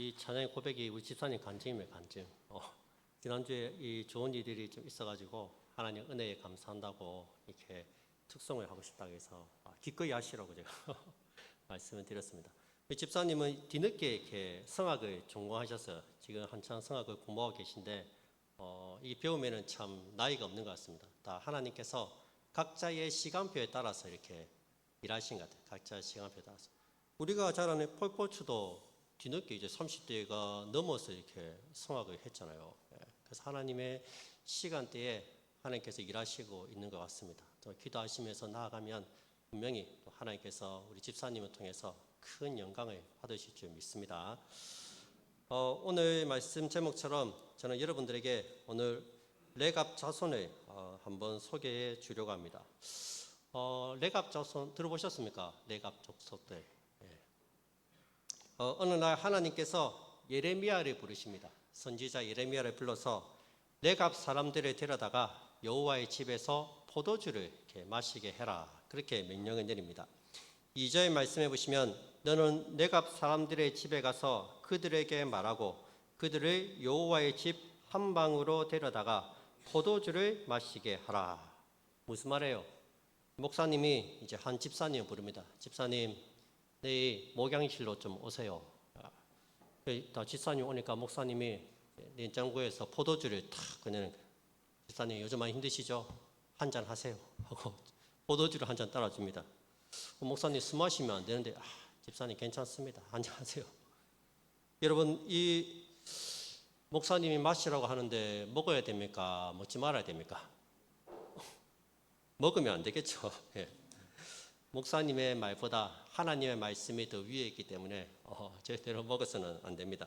이 찬양의 고백이 우리 집사님 간증이면 간증. 지난주에 이 좋은 일들이 좀 있어가지고 하나님 은혜에 감사한다고 이렇게 특송을 하고 싶다고 해서 기꺼이 하시라고 제가 말씀을 드렸습니다. 우리 집사님은 뒤늦게 이렇게 성악을 전공하셔서 지금 한참 성악을 공부하고 계신데 이 배우면은 참 나이가 없는 것 같습니다. 다 하나님께서 각자의 시간표에 따라서 이렇게 일하신 것 같아요. 각자의 시간표에 따라서. 우리가 잘 아는 폴포츠도 뒤늦게 이제 30대가 넘어서 이렇게 성악을 했잖아요. 그래서 하나님의 시간대에 하나님께서 일하시고 있는 것 같습니다. 또 기도하시면서 나아가면 분명히 또 하나님께서 우리 집사님을 통해서 큰 영광을 받으실 줄 믿습니다. 오늘 말씀 제목처럼 저는 여러분들에게 오늘 레갑 자손을 한번 소개해 주려고 합니다. 레갑 자손 들어보셨습니까? 레갑 족속들. 어느 날 하나님께서 예레미야를 부르십니다. 선지자 예레미야를 불러서 레갑 사람들을 데려다가 여호와의 집에서 포도주를 이렇게 마시게 해라. 그렇게 명령을 내립니다. 2절 말씀해 보시면 너는 레갑 사람들의 집에 가서 그들에게 말하고 그들을 여호와의 집 한 방으로 데려다가 포도주를 마시게 하라. 무슨 말이에요? 목사님이 이제 한 집사님을 부릅니다. 집사님, 내일 목양실로 좀 오세요. 집사님 오니까 목사님이 냉장고에서 포도주를 탁 꺼내는 거예요. 집사님 요즘 많이 힘드시죠? 한잔 하세요 하고 포도주를 한 잔 따라줍니다. 목사님 술 마시면 안 되는데 집사님 괜찮습니다. 한잔 하세요. 여러분 이 목사님이 마시라고 하는데 먹어야 됩니까? 먹지 말아야 됩니까? 먹으면 안 되겠죠. 목사님의 말보다 하나님의 말씀이 더 위에 있기 때문에 절대로 먹어서는 안 됩니다.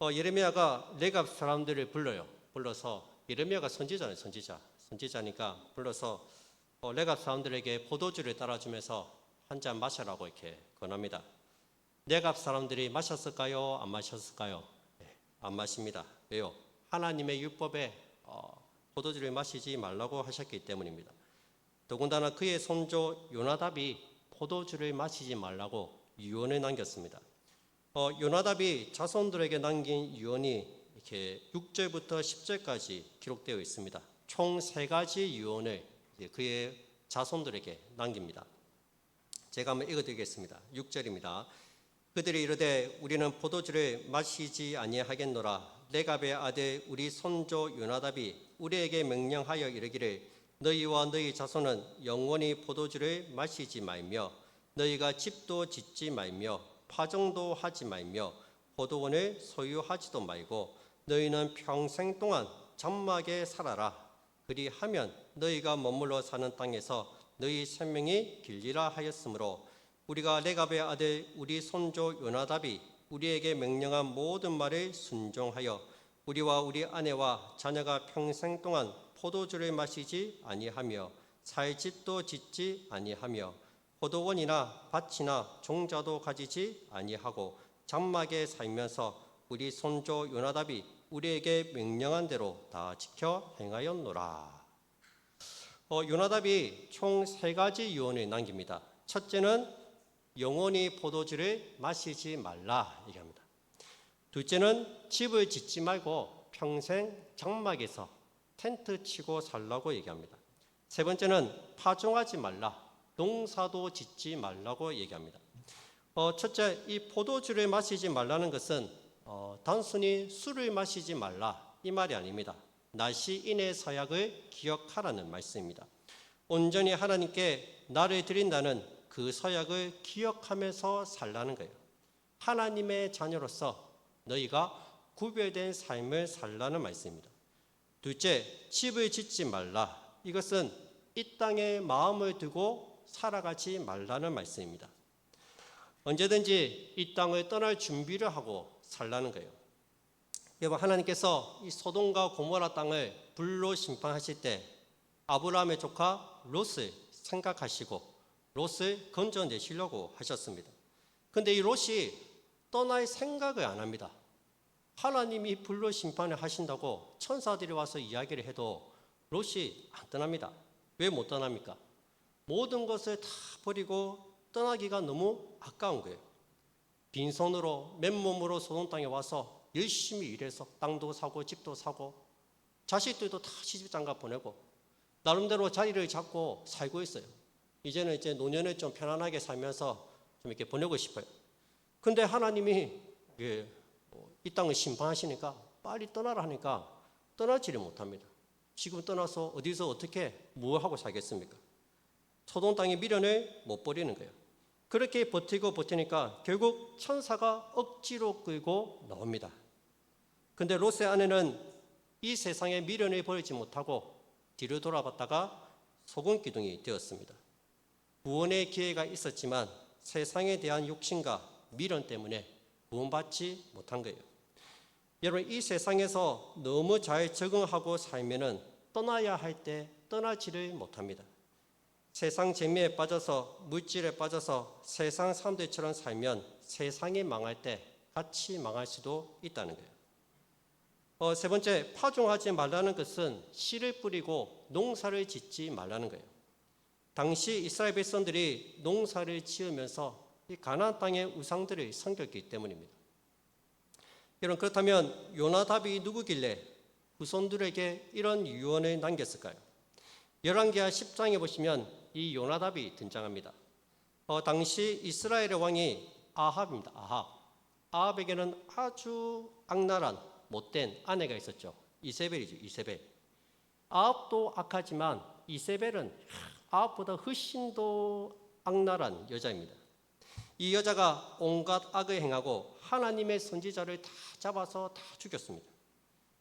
예레미야가 레갑 사람들을 불러서 예레미야가 선지자예요. 선지자니까 불러서 레갑 사람들에게 포도주를 따라주면서 한 잔 마셔라고 이렇게 권합니다. 레갑 사람들이 마셨을까요? 안 마셨을까요? 안 마십니다. 왜요? 하나님의 율법에 포도주를 마시지 말라고 하셨기 때문입니다. 더군다나 그의 손조 요나답이 포도주를 마시지 말라고 유언을 남겼습니다. 요나답이 자손들에게 남긴 유언이 이렇게 6절부터 10절까지 기록되어 있습니다. 총 3가지 유언을 그의 자손들에게 남깁니다. 제가 한번 읽어드리겠습니다. 6절입니다. 그들이 이르되 우리는 포도주를 마시지 아니하겠노라. 레갑의 아들 우리 손조 요나답이 우리에게 명령하여 이르기를 너희와 너희 자손은 영원히 포도주를 마시지 말며 너희가 집도 짓지 말며 파종도 하지 말며 포도원을 소유하지도 말고 너희는 평생 동안 장막에 살아라. 그리하면 너희가 머물러 사는 땅에서 너희 생명이 길리라 하였으므로 우리가 레갑의 아들 우리 손조 요나답이 우리에게 명령한 모든 말을 순종하여 우리와 우리 아내와 자녀가 평생 동안 포도주를 마시지 아니하며 살 집도 짓지 아니하며 포도원이나 밭이나 종자도 가지지 아니하고 장막에 살면서 우리 손조 요나답이 우리에게 명령한 대로 다 지켜 행하였노라. 요나답이 총 3가지 유언을 남깁니다. 첫째는 영원히 포도주를 마시지 말라 얘기합니다. 둘째는 집을 짓지 말고 평생 장막에서 텐트 치고 살라고 얘기합니다. 세 번째는 파종하지 말라, 농사도 짓지 말라고 얘기합니다. 첫째, 이 포도주를 마시지 말라는 것은 단순히 술을 마시지 말라 이 말이 아닙니다. 나시인의 서약을 기억하라는 말씀입니다. 온전히 하나님께 나를 드린다는 그 서약을 기억하면서 살라는 거예요. 하나님의 자녀로서 너희가 구별된 삶을 살라는 말씀입니다. 둘째, 집을 짓지 말라. 이것은 이 땅에 마음을 두고 살아가지 말라는 말씀입니다. 언제든지 이 땅을 떠날 준비를 하고 살라는 거예요. 여러분, 하나님께서 이 소돔과 고모라 땅을 불로 심판하실 때 아브라함의 조카 롯을 생각하시고 롯을 건져내시려고 하셨습니다. 그런데 이 롯이 떠날 생각을 안 합니다. 하나님이 불로 심판을 하신다고 천사들이 와서 이야기를 해도 롯이 안 떠납니다. 왜 못 떠납니까? 모든 것을 다 버리고 떠나기가 너무 아까운 거예요. 빈손으로 맨몸으로 소돔 땅에 와서 열심히 일해서 땅도 사고 집도 사고 자식들도 다 시집장가 보내고 나름대로 자리를 잡고 살고 있어요. 이제는 이제 노년에 좀 편안하게 살면서 좀 이렇게 보내고 싶어요. 근데 하나님이 이 땅을 심판하시니까 빨리 떠나라 하니까 떠나지를 못합니다. 지금 떠나서 어디서 어떻게 뭐 하고 살겠습니까? 소돔 땅의 미련을 못 버리는 거예요. 그렇게 버티니까 결국 천사가 억지로 끌고 나옵니다. 근데 롯의 아내는 이 세상의 미련을 버리지 못하고 뒤로 돌아봤다가 소금 기둥이 되었습니다. 구원의 기회가 있었지만 세상에 대한 욕심과 미련 때문에 구원받지 못한 거예요. 여러분, 이 세상에서 너무 잘 적응하고 살면은 떠나야 할 때 떠나지를 못합니다. 세상 재미에 빠져서 물질에 빠져서 세상 사람들처럼 살면 세상이 망할 때 같이 망할 수도 있다는 거예요. 세 번째, 파종하지 말라는 것은 씨를 뿌리고 농사를 짓지 말라는 거예요. 당시 이스라엘 백성들이 농사를 지으면서 이 가나안 땅의 우상들을 섬겼기 때문입니다. 여러분, 그렇다면 요나답이 누구길래 후손들에게 이런 유언을 남겼을까요? 열왕기하 10장에 보시면 이 요나답이 등장합니다. 당시 이스라엘의 왕이 아합입니다. 아합에게는 아주 악랄한 못된 아내가 있었죠. 이세벨이죠. 이세벨. 아합도 악하지만 이세벨은 아합보다 훨씬 더 악랄한 여자입니다. 이 여자가 온갖 악을 행하고 하나님의 선지자를 다 잡아서 다 죽였습니다.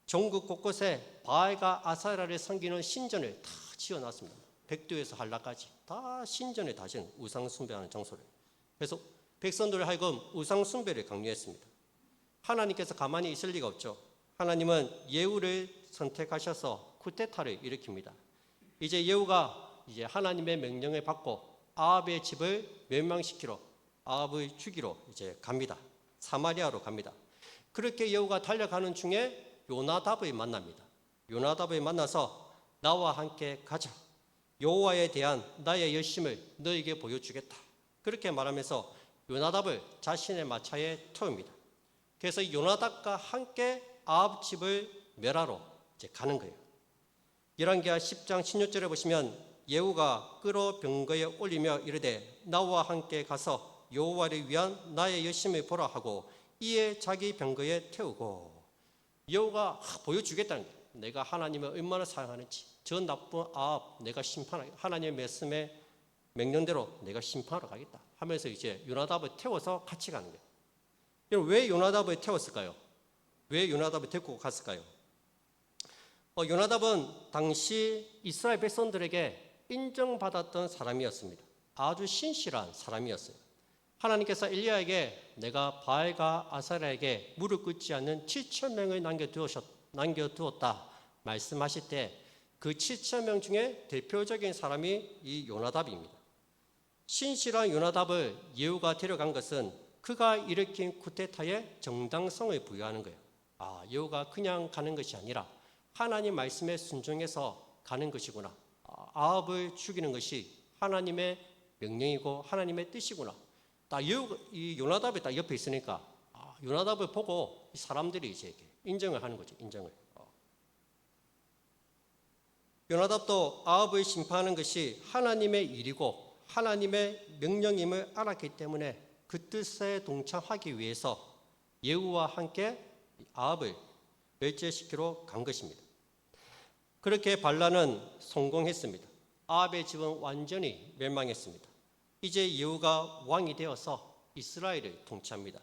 전국 곳곳에 바알과 아세라를 섬기는 신전을 다 지어놨습니다. 백두에서 한라까지 다 신전에 다시는 우상 숭배하는 장소를. 그래서 백성들을 하여금 우상 숭배를 강요했습니다. 하나님께서 가만히 있을 리가 없죠. 하나님은 예후를 선택하셔서 쿠데타를 일으킵니다. 이제 예후가 이제 하나님의 명령을 받고 아합의 집을 멸망시키러 아합을 죽이러 이제 갑니다. 사마리아로 갑니다. 그렇게 예후가 달려가는 중에 요나답을 만납니다. 요나답을 만나서 나와 함께 가자. 여호와에 대한 나의 열심을 너에게 보여주겠다. 그렇게 말하면서 요나답을 자신의 마차에 태웁니다. 그래서 요나답과 함께 아합 집을 멸하러 이제 가는 거예요. 열왕기하 10장 16절에 보시면 예후가 끌어 병거에 올리며 이르되 나와 함께 가서 여호와를 위한 나의 열심을 보라 하고 이에 자기 병거에 태우고 예후가 보여주겠다는 거예요. 내가 하나님을 얼마나 사랑하는지. 저 나쁜 아합 내가 심판하겠다. 하나님의 말씀에 명령대로 내가 심판하러 가겠다 하면서 이제 요나답을 태워서 같이 가는 거예요. 여러분, 왜 요나답을 태웠을까요? 왜 요나답을 데리고 갔을까요? 요나답은 당시 이스라엘 백성들에게 인정받았던 사람이었습니다. 아주 신실한 사람이었어요. 하나님께서 엘리야에게 내가 바알과 아세라에게 무릎 꿇지 않는 7,000명을 남겨두었다 말씀하실 때 그 7,000명 중에 대표적인 사람이 이 요나답입니다. 신실한 요나답을 예후가 데려간 것은 그가 일으킨 쿠데타의 정당성을 부여하는 거예요. 예후가 그냥 가는 것이 아니라 하나님 말씀에 순종해서 가는 것이구나. 아합을 죽이는 것이 하나님의 명령이고 하나님의 뜻이구나. 이 요나답이 딱 옆에 있으니까 요나답을 보고 사람들이 이제 인정을 하는 거죠. 인정을. 요나답도 아합을 심판하는 것이 하나님의 일이고 하나님의 명령임을 알았기 때문에 그 뜻에 동참하기 위해서 예후와 함께 아합을 멸제시키러 간 것입니다. 그렇게 반란은 성공했습니다. 아합의 집은 완전히 멸망했습니다. 이제 예후가 왕이 되어서 이스라엘을 통치합니다.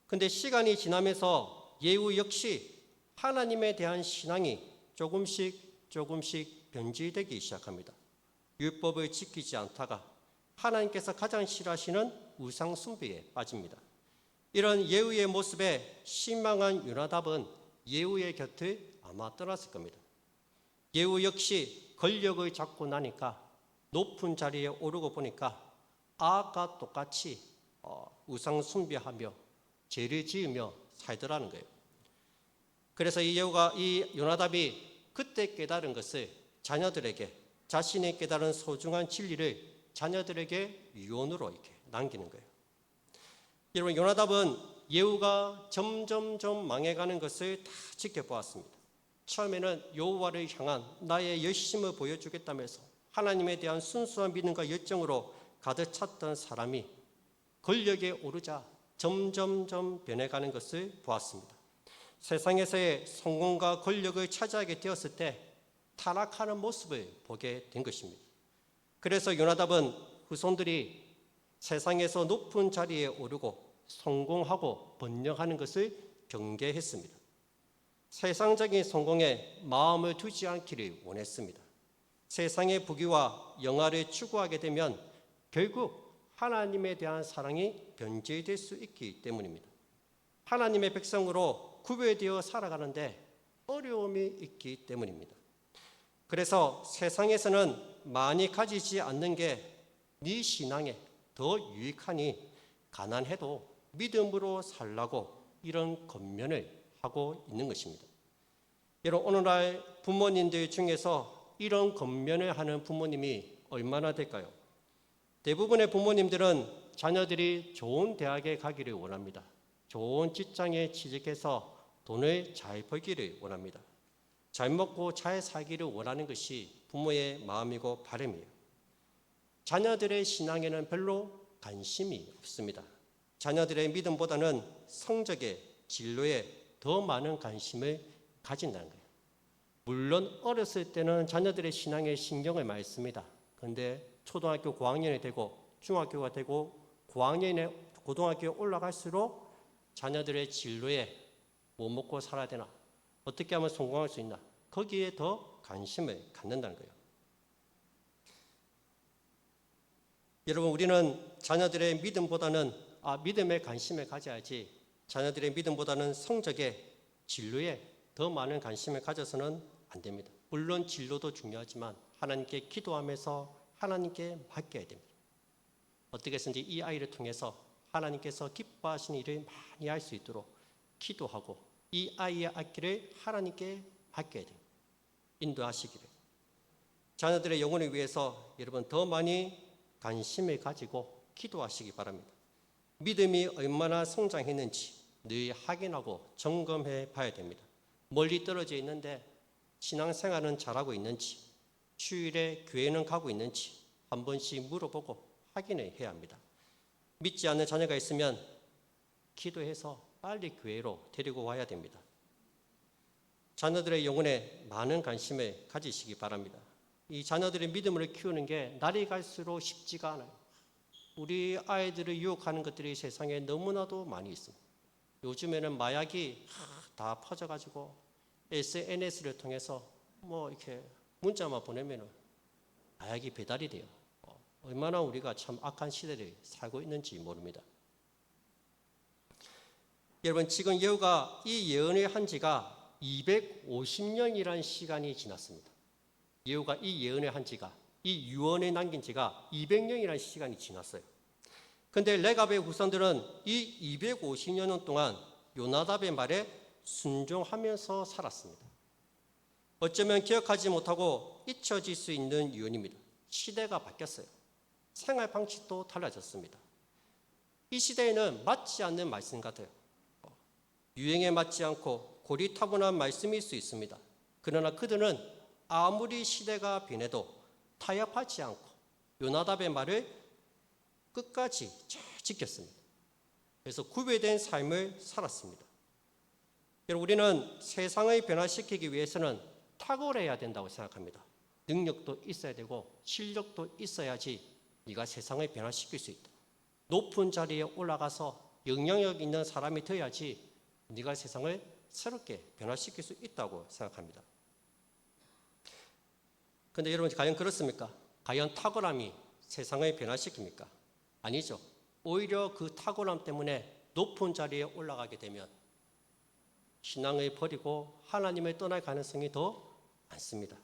그런데 시간이 지나면서 예후 역시 하나님에 대한 신앙이 조금씩 변질되기 시작합니다. 율법을 지키지 않다가 하나님께서 가장 싫어하시는 우상 숭배에 빠집니다. 이런 예후의 모습에 실망한 요나답은 예후의 곁을 아마 떠났을 겁니다. 예후 역시 권력을 잡고 나니까 높은 자리에 오르고 보니까 아합과 똑같이 우상 숭배하며 죄를 지으며 살더라는 거예요. 그래서 이 요나답이 그때 깨달은 것을 자녀들에게 자신이 깨달은 소중한 진리를 자녀들에게 유언으로 이렇게 남기는 거예요. 여러분, 요나답은 예후가 점점점 망해가는 것을 다 지켜보았습니다. 처음에는 여호와를 향한 나의 열심을 보여주겠다면서 하나님에 대한 순수한 믿음과 열정으로 가득 찼던 사람이 권력에 오르자 점점점 변해가는 것을 보았습니다. 세상에서의 성공과 권력을 차지하게 되었을 때 타락하는 모습을 보게 된 것입니다. 그래서 요나답은 후손들이 세상에서 높은 자리에 오르고 성공하고 번영하는 것을 경계했습니다. 세상적인 성공에 마음을 두지 않기를 원했습니다. 세상의 부귀와 영화를 추구하게 되면 결국 하나님에 대한 사랑이 변질될 수 있기 때문입니다. 하나님의 백성으로 구별되어 살아가는데 어려움이 있기 때문입니다. 그래서 세상에서는 많이 가지지 않는 게 네 신앙에 더 유익하니 가난해도 믿음으로 살라고 이런 권면을 하고 있는 것입니다. 여러분, 오늘날 부모님들 중에서 이런 권면을 하는 부모님이 얼마나 될까요? 대부분의 부모님들은 자녀들이 좋은 대학에 가기를 원합니다. 좋은 직장에 취직해서 돈을 잘 벌기를 원합니다. 잘 먹고 잘 살기를 원하는 것이 부모의 마음이고 바람이에요. 자녀들의 신앙에는 별로 관심이 없습니다. 자녀들의 믿음보다는 성적에, 진로에 더 많은 관심을 가진다는 거예요. 물론 어렸을 때는 자녀들의 신앙에 신경을 많이 씁니다. 그런데 초등학교 고학년이 되고 중학교가 되고 고등학교에 올라갈수록 자녀들의 진로에 뭐 먹고 살아야 되나, 어떻게 하면 성공할 수 있나, 거기에 더 관심을 갖는다는 거예요. 여러분, 우리는 자녀들의 믿음보다는 믿음에 관심을 가져야지 자녀들의 믿음보다는 성적에, 진로에 더 많은 관심을 가져서는 안 됩니다. 물론 진로도 중요하지만 하나님께 기도하면서 하나님께 맡겨야 됩니다. 어떻게 해서든지 이 아이를 통해서 하나님께서 기뻐하시는 일을 많이 할 수 있도록 기도하고 이 아이의 앞길을 하나님께 맡겨야 됩니다. 인도하시기를. 자녀들의 영혼을 위해서 여러분 더 많이 관심을 가지고 기도하시기 바랍니다. 믿음이 얼마나 성장했는지 늘 확인하고 점검해 봐야 됩니다. 멀리 떨어져 있는데 신앙생활은 잘하고 있는지, 주일에 교회는 가고 있는지 한 번씩 물어보고 확인을 해야 합니다. 믿지 않는 자녀가 있으면 기도해서 빨리 교회로 데리고 와야 됩니다. 자녀들의 영혼에 많은 관심을 가지시기 바랍니다. 이 자녀들의 믿음을 키우는 게 날이 갈수록 쉽지가 않아요. 우리 아이들을 유혹하는 것들이 세상에 너무나도 많이 있습니다. 요즘에는 마약이 다 퍼져가지고 SNS를 통해서 뭐 이렇게 문자만 보내면 마약이 배달이 돼요. 얼마나 우리가 참 악한 시대를 살고 있는지 모릅니다. 여러분, 지금 예후가 이 예언을 한 지가 250년이라는 시간이 지났습니다. 예후가 이 예언을 한 지가, 이 유언을 남긴 지가 200년이라는 시간이 지났어요. 그런데 레갑의 후손들은 이 250년 동안 요나답의 말에 순종하면서 살았습니다. 어쩌면 기억하지 못하고 잊혀질 수 있는 유언입니다. 시대가 바뀌었어요. 생활 방식도 달라졌습니다. 이 시대에는 맞지 않는 말씀 같아요. 유행에 맞지 않고 고리타분한 말씀일 수 있습니다. 그러나 그들은 아무리 시대가 변해도 타협하지 않고 요나답의 말을 끝까지 잘 지켰습니다. 그래서 구별된 삶을 살았습니다. 여러분, 우리는 세상을 변화시키기 위해서는 탁월해야 된다고 생각합니다. 능력도 있어야 되고 실력도 있어야지 네가 세상을 변화시킬 수 있다. 높은 자리에 올라가서 영향력 있는 사람이 되어야지 네가 세상을 새롭게 변화시킬 수 있다고 생각합니다. 그런데 여러분, 과연 그렇습니까? 과연 탁월함이 세상을 변화시킵니까? 아니죠. 오히려 그 탁월함 때문에 높은 자리에 올라가게 되면 신앙을 버리고 하나님을 떠날 가능성이 더 많습니다.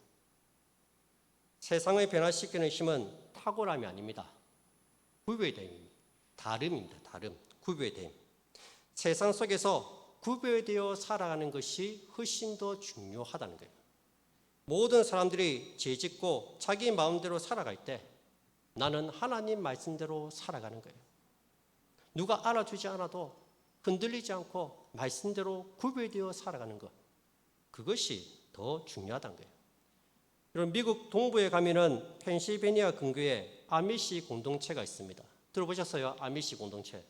세상을 변화시키는 힘은 탁월함이 아닙니다. 구별됨입니다. 다름입니다. 다름. 구별됨. 세상 속에서 구별되어 살아가는 것이 훨씬 더 중요하다는 거예요. 모든 사람들이 죄짓고 자기 마음대로 살아갈 때 나는 하나님 말씀대로 살아가는 거예요. 누가 알아주지 않아도 흔들리지 않고 말씀대로 구별되어 살아가는 것, 그것이 더 중요하다는 거예요. 여러분, 미국 동부에 가면은 펜실베니아 근교에 아미시 공동체가 있습니다. 들어보셨어요? 아미시 공동체.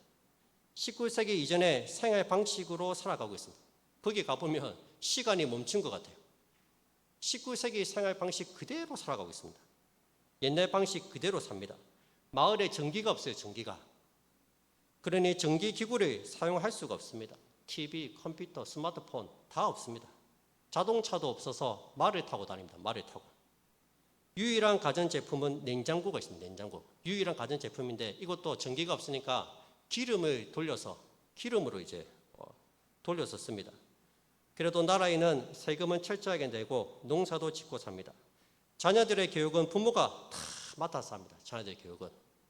19세기 이전에 생활 방식으로 살아가고 있습니다. 거기 가보면 시간이 멈춘 것 같아요. 19세기 생활 방식 그대로 살아가고 있습니다. 옛날 방식 그대로 삽니다. 마을에 전기가 없어요, 전기가. 그러니 전기 기구를 사용할 수가 없습니다. TV, 컴퓨터, 스마트폰 다 없습니다. 자동차도 없어서 말을 타고 다닙니다. 말을 타고. 유일한 가전제품은 냉장고가 있습니다. 냉장고. 유일한 가전제품인데 이것도 전기가 없으니까 기름을 돌려서 기름으로 이제 돌려서 씁니다. 그래도 나라에는 세금은 철저하게 내고 농사도 짓고 삽니다. 자녀들의 교육은 부모가 다 맡아서 합니다. 자녀들의 교육은.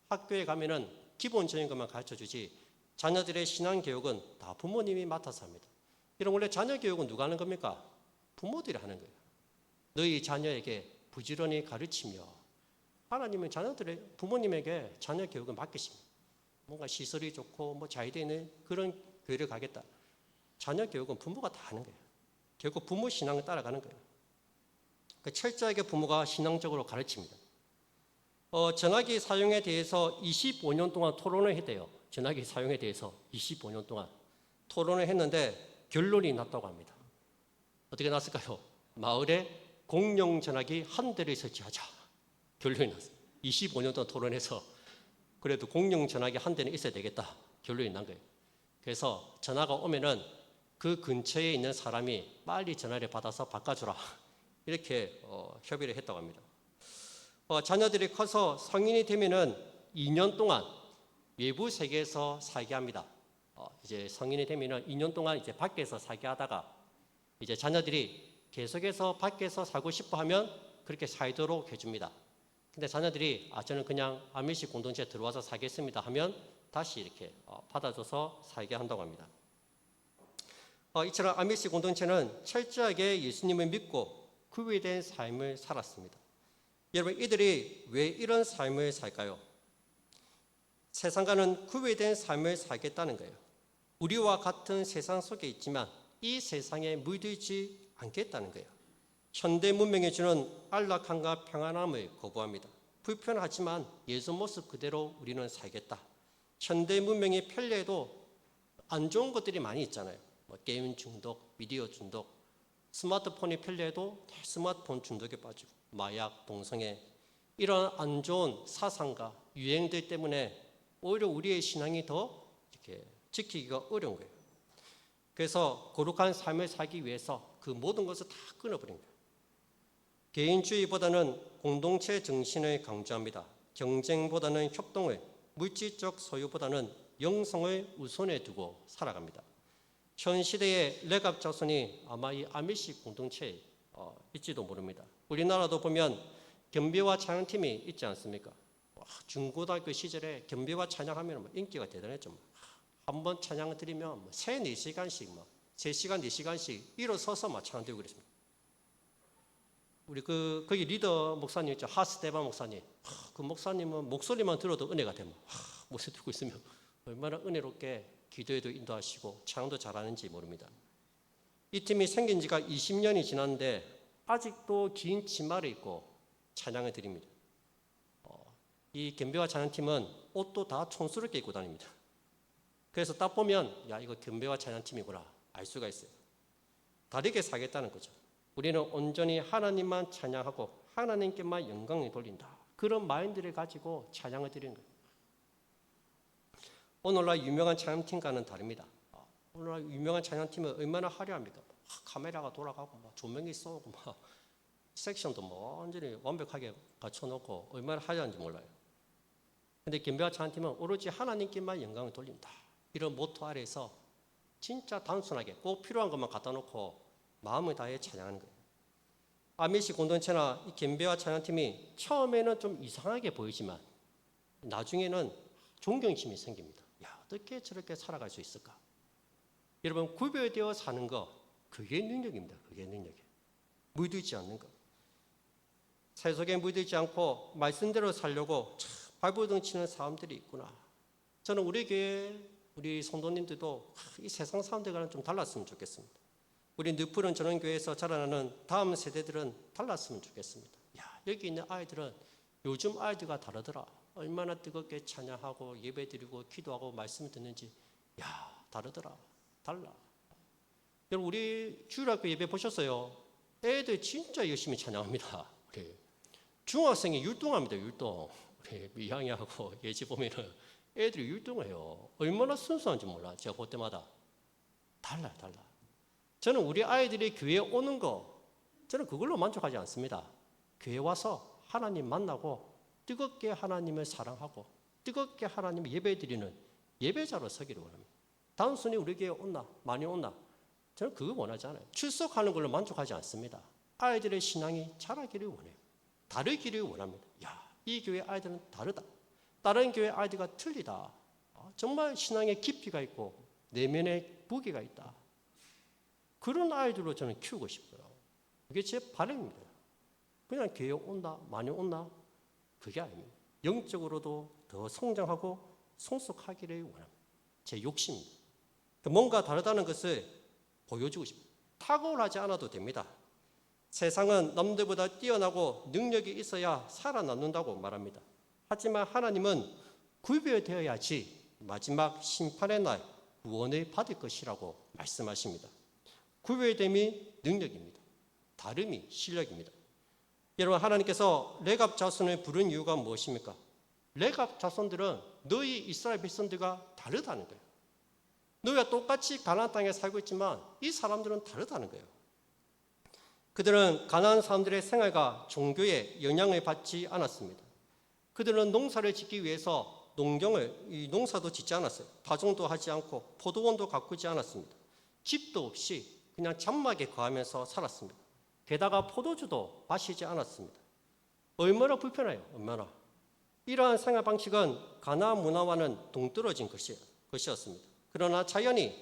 학교에 가면은 기본적인 것만 가르쳐주지 자녀들의 신앙 교육은 다 부모님이 맡아서 합니다. 이런 원래 자녀 교육은 누가 하는 겁니까? 부모들이 하는 거예요. 너희 자녀에게 부지런히 가르치며 하나님은 부모님에게 자녀 교육을 맡기십니다. 뭔가 시설이 좋고 뭐 잘 되는 그런 교회를 가겠다. 자녀 교육은 부모가 다 하는 거예요. 결국 부모 신앙을 따라가는 거예요. 철저하게 부모가 신앙적으로 가르칩니다. 전화기 사용에 대해서 25년 동안 토론을 했대요. 전화기 사용에 대해서 25년 동안 토론을 했는데 결론이 났다고 합니다. 어떻게 났을까요? 마을에 공용 전화기 한 대를 설치하자. 결론이 났어요. 25년 동안 토론해서 그래도 공용 전화기 한 대는 있어야 되겠다. 결론이 난 거예요. 그래서 전화가 오면은 그 근처에 있는 사람이 빨리 전화를 받아서 바꿔주라. 이렇게 협의를 했다고 합니다. 자녀들이 커서 성인이 되면은 2년 동안 외부 세계에서 살게 합니다. 이제 성인이 되면은 2년 동안 이제 밖에서 살게 하다가 이제 자녀들이 계속해서 밖에서 살고 싶어 하면 그렇게 살도록 해줍니다. 근데 자녀들이 저는 그냥 아미시 공동체에 들어와서 살겠습니다 하면 다시 이렇게 받아줘서 살게 한다고 합니다. 이처럼 아미시 공동체는 철저하게 예수님을 믿고 구별된 삶을 살았습니다. 여러분, 이들이 왜 이런 삶을 살까요? 세상과는 구별된 삶을 살겠다는 거예요. 우리와 같은 세상 속에 있지만 이 세상에 물들지 않겠다는 거예요. 현대 문명이 주는 안락함과 평안함을 거부합니다. 불편하지만 예수 모습 그대로 우리는 살겠다. 현대 문명이 편리해도 안 좋은 것들이 많이 있잖아요. 게임 중독, 미디어 중독, 스마트폰이 편리해도 스마트폰 중독에 빠지고 마약, 동성애 이런 안 좋은 사상과 유행들 때문에 오히려 우리의 신앙이 더 이렇게 지키기가 어려운 거예요. 그래서 거룩한 삶을 살기 위해서 그 모든 것을 다 끊어버린 거예요. 개인주의보다는 공동체 정신을 강조합니다. 경쟁보다는 협동을, 물질적 소유보다는 영성을 우선에 두고 살아갑니다. 현 시대의 렉업 자손이 아마 이 아미시 공동체에 있지도 모릅니다. 우리나라도 보면 겸비와 찬양팀이 있지 않습니까? 중고등학교 시절에 겸비와 찬양하면 인기가 대단했죠. 한번 찬양을 드리면 3-4시간씩 3시간, 4시간씩 일어서서 찬양 드리고 그랬습니다. 우리 거기 리더 목사님 있죠. 하스데반 목사님. 그 목사님은 목소리만 들어도 은혜가 됩니다. 목소리 듣고 있으면 얼마나 은혜롭게 기도에도 인도하시고 찬양도 잘하는지 모릅니다. 이 팀이 생긴 지가 20년이 지났는데 아직도 긴 치마를 입고 찬양을 드립니다. 이 겸비와 찬양팀은 옷도 다 촌스럽게 입고 다닙니다. 그래서 딱 보면 이거 겸비와 찬양팀이구나 알 수가 있어요. 다르게 살겠다는 거죠. 우리는 온전히 하나님만 찬양하고 하나님께만 영광을 돌린다. 그런 마인드를 가지고 찬양을 드리는 거예요. 오늘날 유명한 찬양팀과는 다릅니다. 오늘날 유명한 찬양팀은 얼마나 화려합니까? 카메라가 돌아가고 조명이 쏘고 섹션도 완전히 완벽하게 갖춰놓고 얼마나 화려한지 몰라요. 근데 겸비와 찬양팀은 오로지 하나님께만 영광을 돌린다. 이런 모토 아래에서 진짜 단순하게 꼭 필요한 것만 갖다 놓고 마음을 다해 찬양하는 거예요. 아미시 공동체나 이 겸비와 찬양팀이 처음에는 좀 이상하게 보이지만 나중에는 존경심이 생깁니다. 어떻게 저렇게 살아갈 수 있을까? 여러분, 구별되어 사는 거 그게 능력입니다. 그게 능력이에요. 물들지 않는 것. 세속에 물들지 않고 말씀대로 살려고 발버둥 치는 사람들이 있구나. 저는 우리 교회 우리 성도님들도 이 세상 사람들과는 좀 달랐으면 좋겠습니다. 우리 늪푸른 전원교회에서 자라나는 다음 세대들은 달랐으면 좋겠습니다. 야, 여기 있는 아이들은 요즘 아이들과 다르더라. 얼마나 뜨겁게 찬양하고 예배드리고 기도하고 말씀을 듣는지, 야, 다르더라. 달라. 여러분, 우리 주일학교 예배 보셨어요? 애들 진짜 열심히 찬양합니다. 우리 중학생이 율동합니다. 율동. 우리 미향이하고 예지 보면은 애들이 율동해요. 얼마나 순수한지 몰라. 제가 볼 때마다 달라요, 달라. 저는 우리 아이들이 교회에 오는 거, 저는 그걸로 만족하지 않습니다. 교회 와서 하나님 만나고 뜨겁게 하나님을 사랑하고 뜨겁게 하나님을 예배드리는 예배자로 서기를 원합니다. 단순히 우리 교회에 온나, 많이 온나, 저는 그거 원하지 않아요. 출석하는 걸로 만족하지 않습니다. 아이들의 신앙이 자라기를 원해요. 다르기를 원합니다. 야, 이 교회 아이들은 다르다. 다른 교회 아이들과 틀리다. 정말 신앙에 깊이가 있고 내면에 무게가 있다. 그런 아이들로 저는 키우고 싶어요. 그게 제 바람입니다. 그냥 교회 온다, 많이 온다, 그게 아닙니다. 영적으로도 더 성장하고 성숙하기를 원합니다. 제 욕심입니다. 뭔가 다르다는 것을 보여주고 싶어요. 탁월하지 않아도 됩니다. 세상은 남들보다 뛰어나고 능력이 있어야 살아남는다고 말합니다. 하지만 하나님은 구별되어야지 마지막 심판의 날 구원을 받을 것이라고 말씀하십니다. 구별됨이 능력입니다. 다름이 실력입니다. 여러분, 하나님께서 레갑 자손을 부른 이유가 무엇입니까? 레갑 자손들은 너희 이스라엘 백성들과 다르다는 거예요. 너희와 똑같이 가나안 땅에 살고 있지만 이 사람들은 다르다는 거예요. 그들은 가나안 사람들의 생활과 종교에 영향을 받지 않았습니다. 그들은 농사를 짓기 위해서 농사도 짓지 않았어요. 파종도 하지 않고 포도원도 가꾸지 않았습니다. 집도 없이 그냥 장막에 거하면서 살았습니다. 게다가 포도주도 마시지 않았습니다. 얼마나 불편해요. 얼마나. 이러한 생활 방식은 가나안 문화와는 동떨어진 것이었습니다. 그러나 자연히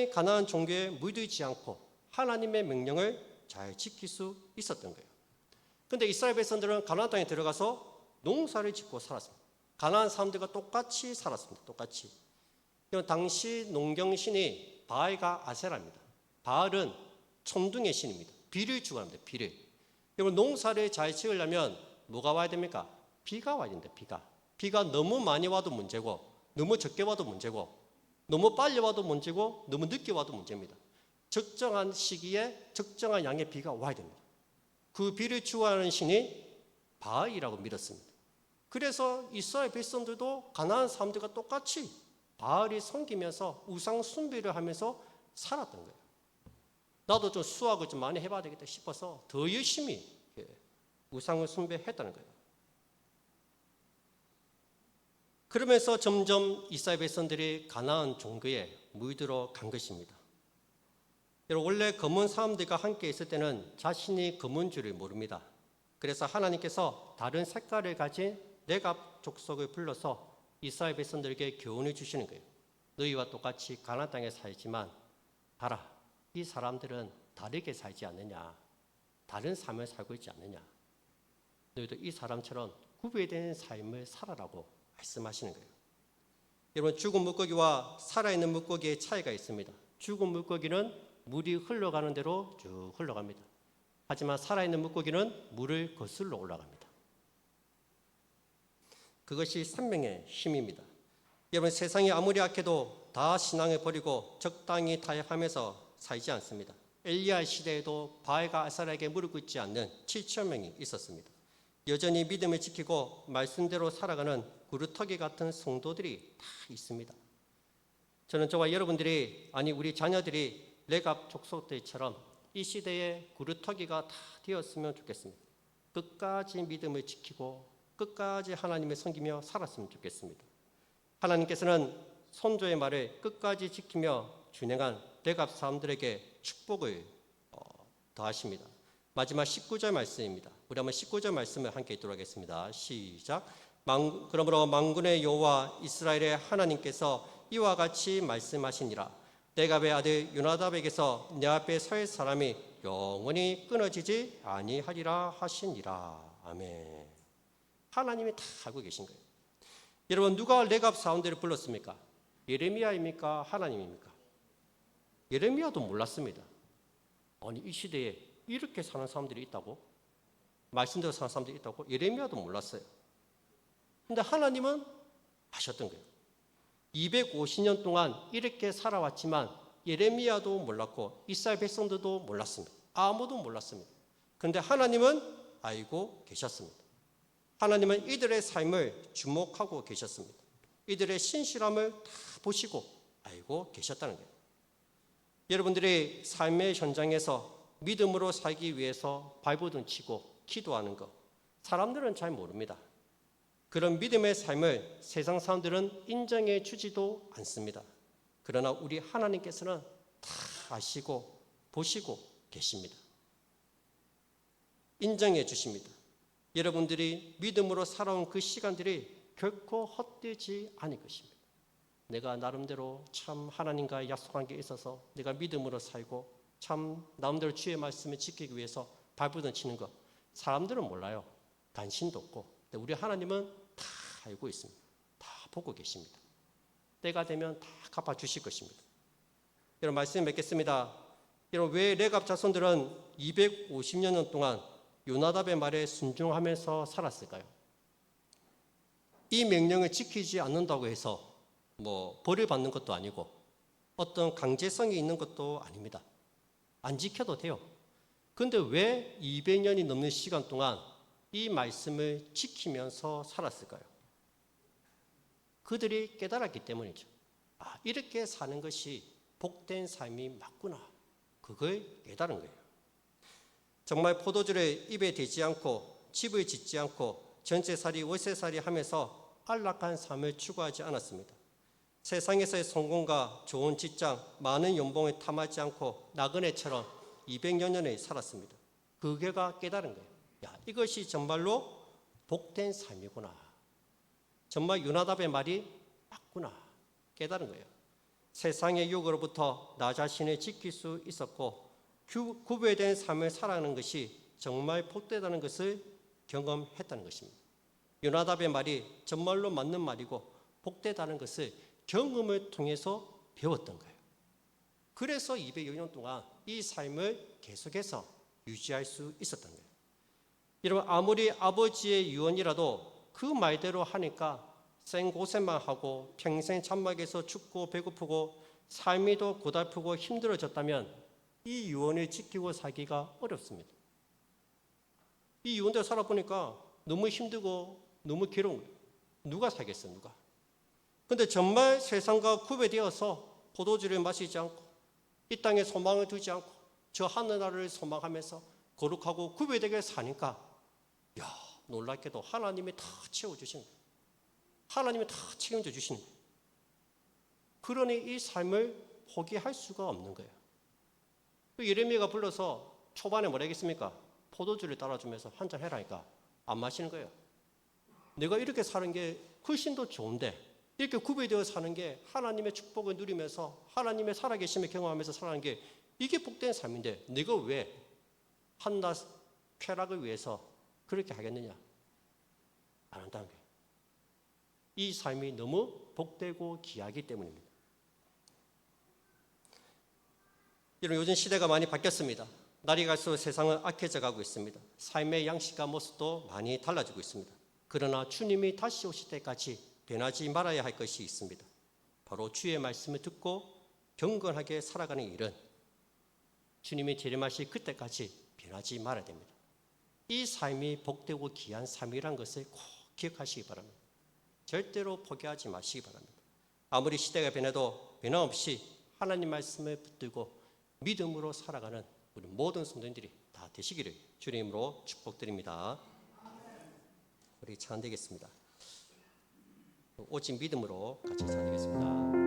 가나안 종교에 물들지 않고 하나님의 명령을 잘 지킬 수 있었던 거예요. 그런데 이스라엘 백성들은 가나안 땅에 들어가서 농사를 짓고 살았습니다. 가나안 사람들과 똑같이 살았습니다. 똑같이. 당시 농경신이 바알과 아세라입니다. 바알은 천둥의 신입니다. 비를 주관합니다. 비를. 여러분, 농사를 잘 지으려면 뭐가 와야 됩니까? 비가 와야 됩니다. 비가 너무 많이 와도 문제고 너무 적게 와도 문제고 너무 빨리 와도 문제고 너무 늦게 와도 문제입니다. 적정한 시기에 적정한 양의 비가 와야 됩니다. 그 비를 주관하는 신이 바알이라고 믿었습니다. 그래서 이스라엘 백성들도 가나안 사람들과 똑같이 바알이 섬기면서 우상 숭배를 하면서 살았던 거예요. 나도 좀 수학을 좀 많이 해봐야 되겠다 싶어서 더 열심히 우상을 숭배했다는 거예요. 그러면서 점점 이스라엘 백성들이 가나안 종교에 물들어 간 것입니다. 여러분, 원래 검은 사람들과 함께 있을 때는 자신이 검은 줄을 모릅니다. 그래서 하나님께서 다른 색깔을 가진 레갑 족속을 불러서 이스라엘 백성들에게 교훈을 주시는 거예요. 너희와 똑같이 가나안 땅에 살지만 봐라, 이 사람들은 다르게 살지 않느냐, 다른 삶을 살고 있지 않느냐, 너희도 이 사람처럼 구별된 삶을 살아라고 말씀하시는 거예요. 여러분, 죽은 물고기와 살아있는 물고기의 차이가 있습니다. 죽은 물고기는 물이 흘러가는 대로 쭉 흘러갑니다. 하지만 살아있는 물고기는 물을 거슬러 올라갑니다. 그것이 생명의 힘입니다. 여러분, 세상이 아무리 악해도 다 신앙을 버리고 적당히 타협하면서 살지 않습니다. 엘리야 시대에도 바알과 아세라에게 무릎 꿇지 않는 7천 명이 있었습니다. 여전히 믿음을 지키고 말씀대로 살아가는 구루터기 같은 성도들이 다 있습니다. 저는 저와 여러분들이, 아니 우리 자녀들이 레갑 족속들처럼 이 시대에 구루터기가 다 되었으면 좋겠습니다. 끝까지 믿음을 지키고 끝까지 하나님을 섬기며 살았으면 좋겠습니다. 하나님께서는 선조의 말을 끝까지 지키며 준행한 레갑 사람들에게 축복을 더하십니다. 마지막 19절 말씀입니다. 우리 한번 19절 말씀을 함께 읽도록 하겠습니다. 시작. 그러므로 만군의 여호와 이스라엘의 하나님께서 이와 같이 말씀하시니라. 레갑의 아들 요나답에게서 내 앞에 설 사람이 영원히 끊어지지 아니하리라 하시니라. 아멘. 하나님이 다 알고 계신 거예요. 여러분, 누가 레갑 사람들을 불렀습니까? 예레미야입니까? 하나님입니까? 예레미야도 몰랐습니다. 아니, 이 시대에 이렇게 사는 사람들이 있다고? 말씀대로 사는 사람들이 있다고? 예레미야도 몰랐어요. 근데 하나님은 아셨던 거예요. 250년 동안 이렇게 살아왔지만 예레미야도 몰랐고 이스라엘 백성들도 몰랐습니다. 아무도 몰랐습니다. 그런데 하나님은 알고 계셨습니다. 하나님은 이들의 삶을 주목하고 계셨습니다. 이들의 신실함을 다 보시고 알고 계셨다는 거예요. 여러분들이 삶의 현장에서 믿음으로 살기 위해서 발버둥 치고 기도하는 것, 사람들은 잘 모릅니다. 그런 믿음의 삶을 세상 사람들은 인정해 주지도 않습니다. 그러나 우리 하나님께서는 다 아시고 보시고 계십니다. 인정해 주십니다. 여러분들이 믿음으로 살아온 그 시간들이 결코 헛되지 않을 것입니다. 내가 나름대로 참 하나님과의 약속한 게 있어서 내가 믿음으로 살고 참 나름대로 주의 말씀을 지키기 위해서 발버둥 치는 것, 사람들은 몰라요. 관심도 없고. 근데 우리 하나님은 다 알고 있습니다. 다 보고 계십니다. 때가 되면 다 갚아주실 것입니다. 여러분, 말씀 맺겠습니다. 여러분, 왜 레갑 자손들은 250년 동안 요나답의 말에 순종하면서 살았을까요? 이 명령을 지키지 않는다고 해서 벌을 받는 것도 아니고 어떤 강제성이 있는 것도 아닙니다. 안 지켜도 돼요. 그런데 왜 200년이 넘는 시간 동안 이 말씀을 지키면서 살았을까요? 그들이 깨달았기 때문이죠. 아, 이렇게 사는 것이 복된 삶이 맞구나. 그걸 깨달은 거예요. 정말 포도주를 입에 대지 않고 집을 짓지 않고 전세살이 월세살이 하면서 안락한 삶을 추구하지 않았습니다. 세상에서의 성공과 좋은 직장, 많은 연봉을 탐하지 않고 나그네처럼 200여 년을 살았습니다. 그 결과 깨달은 거예요. 야, 이것이 정말로 복된 삶이구나. 정말 요나답의 말이 맞구나. 깨달은 거예요. 세상의 유혹으로부터 나 자신을 지킬 수 있었고 구별된 삶을 살아가는 것이 정말 복되다는 것을 경험했다는 것입니다. 요나답의 말이 정말로 맞는 말이고 복되다는 것을 경험을 통해서 배웠던 거예요. 그래서 200여 년 동안 이 삶을 계속해서 유지할 수 있었던 거예요. 여러분, 아무리 아버지의 유언이라도 그 말대로 하니까 생고생만 하고 평생 장막에서 춥고 배고프고 삶이 더 고달프고 힘들어졌다면 이 유언을 지키고 살기가 어렵습니다. 이 유언대로 살아보니까 너무 힘들고 너무 괴로운 거예요. 누가 살겠어요, 누가? 그런데 정말 세상과 구별되어서 포도주를 마시지 않고 이 땅에 소망을 두지 않고 저 하늘나라를 소망하면서 거룩하고 구별되게 사니까 놀랍게도 하나님이 다 채워주시는 거예요. 하나님이 다 책임져 주시는 거예요. 그러니 이 삶을 포기할 수가 없는 거예요. 예레미야가 불러서 초반에 뭐라 했겠습니까? 포도주를 따라주면서 한잔 해라니까 안 마시는 거예요. 내가 이렇게 사는 게 훨씬 더 좋은데 이렇게 구별되어 사는 게 하나님의 축복을 누리면서 하나님의 살아계심을 경험하면서 살아가는 게 이게 복된 삶인데 내가 왜 한낱 쾌락을 위해서 그렇게 하겠느냐? 안 한다는 거예요. 이 삶이 너무 복되고 귀하기 때문입니다. 여러분, 요즘 시대가 많이 바뀌었습니다. 날이 갈수록 세상은 악해져 가고 있습니다. 삶의 양식과 모습도 많이 달라지고 있습니다. 그러나 주님이 다시 오실 때까지 변하지 말아야 할 것이 있습니다. 바로 주의 말씀을 듣고 경건하게 살아가는 일은 주님이 재림하실 그때까지 변하지 말아야 됩니다. 이 삶이 복되고 귀한 삶이라는 것을 꼭 기억하시기 바랍니다. 절대로 포기하지 마시기 바랍니다. 아무리 시대가 변해도 변함없이 하나님 말씀을 붙들고 믿음으로 살아가는 우리 모든 성도님들이 다 되시기를 주님으로 축복드립니다. 우리 찬양되겠습니다. 오직 믿음으로 같이 찬양하겠습니다.